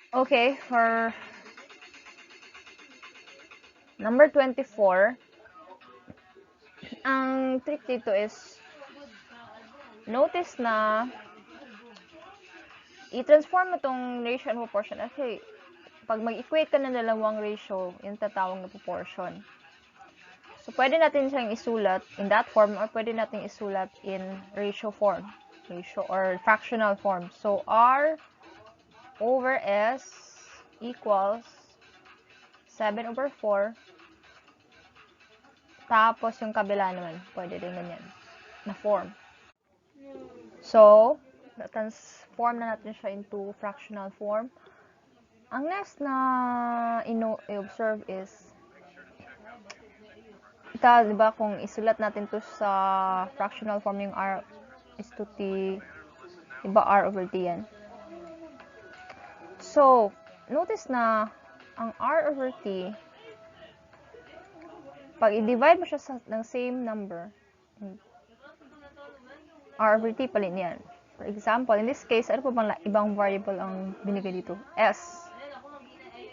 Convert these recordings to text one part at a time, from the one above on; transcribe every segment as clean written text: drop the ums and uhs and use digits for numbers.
Okay, for number 24, ang trick dito is notice na i-transform mo tong ratio and proportion. Okay, pag mag-equate ka ng dalawang ratio, yung tatawag na proportion. So, pwede natin siyang isulat in that form or pwede natin isulat in ratio form. Ratio or fractional form. So, R over S equals 7 over 4. Tapos, yung kabila naman, pwede din ganyan na form. So, transform na natin siya into fractional form. Ang next na i-observe is di ba, kung isulat natin to sa fractional form yung R is to T, diba R over T yan. So, notice na ang R over T, pag i-divide mo siya ng same number, R over T pa rin yan. For example, in this case, ano po bang ibang variable ang binigay dito? S.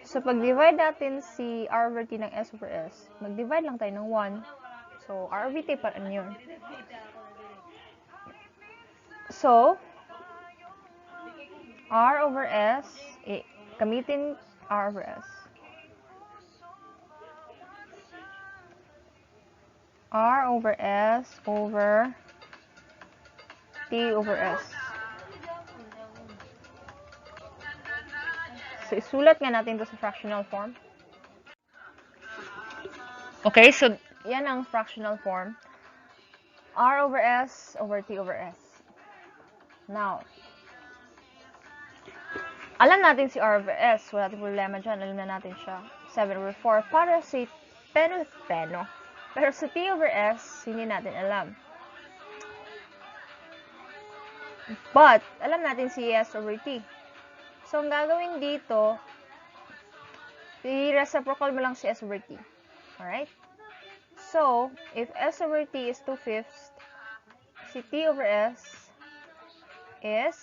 So, pag divide natin si R over T ng S over S, mag-divide lang tayo ng 1. So, R over T pa rin yun. So, R over S, gamitin R over S. R over S over T over S. So, isulat nga natin ito sa fractional form. Okay, so, yan ang fractional form. R over S over T over S. Now, alam natin si R over S. Wala tayong problema dyan. Alam na natin siya. 7 over 4. Para si Pero sa T over S, hindi natin alam. But, alam natin si S over T. So, ang gagawin dito, i-reciprocal mo lang si S over T. Alright? So, if S over T is 2/5, si T over S is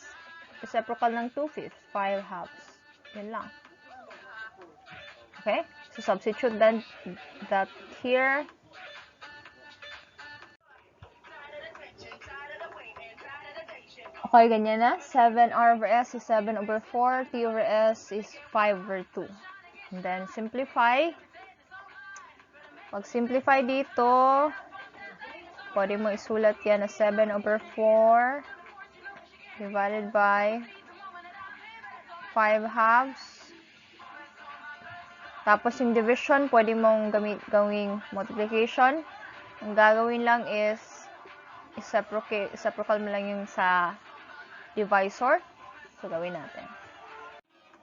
reciprocal ng 2/5, 5/2. Yan lang. Okay? So, substitute then that here. Okay, ganyan na. 7R over S is 7 over 4. T over S is 5 over 2. And then, simplify. Pag simplify dito, pwede mo isulat yan na 7 over 4 divided by 5/2. Tapos, yung division, pwede mong gawing multiplication. Ang gagawin lang is reciprocal mo lang yung sa divisor. So, gawin natin.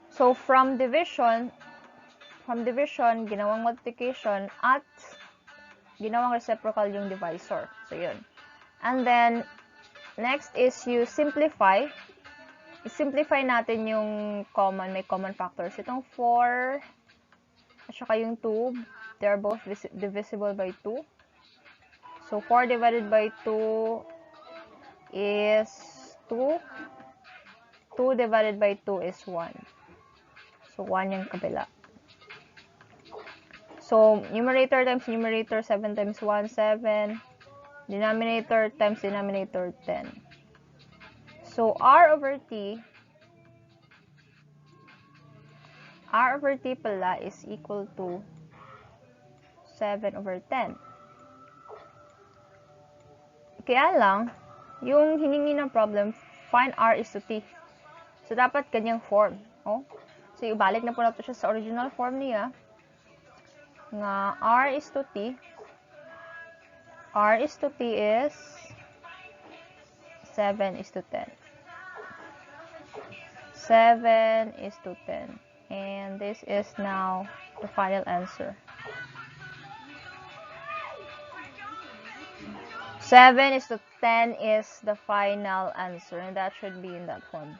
So, from division, ginawang multiplication at ginawang reciprocal yung divisor. So, yun. And then, next is you simplify. I-simplify natin yung may common factors. Itong 4 at saka yung 2, they are both divisible by 2. So, 4 divided by 2 is 2. 2 divided by 2 is 1. So, 1 yung kabila. So, numerator times numerator, 7 times 1, 7. Denominator times denominator, 10. So, R over T pala is equal to 7 over 10. Kaya lang, yung hiningi ng problem, find R is to T. So, dapat ganyang form. Oh? So, ibalik na po natin siya sa original form niya. Nga R is to T. R is to T is 7 is to 10. 7 is to 10. And this is now the final answer. 7 is to 10 is the final answer. And that should be in that form.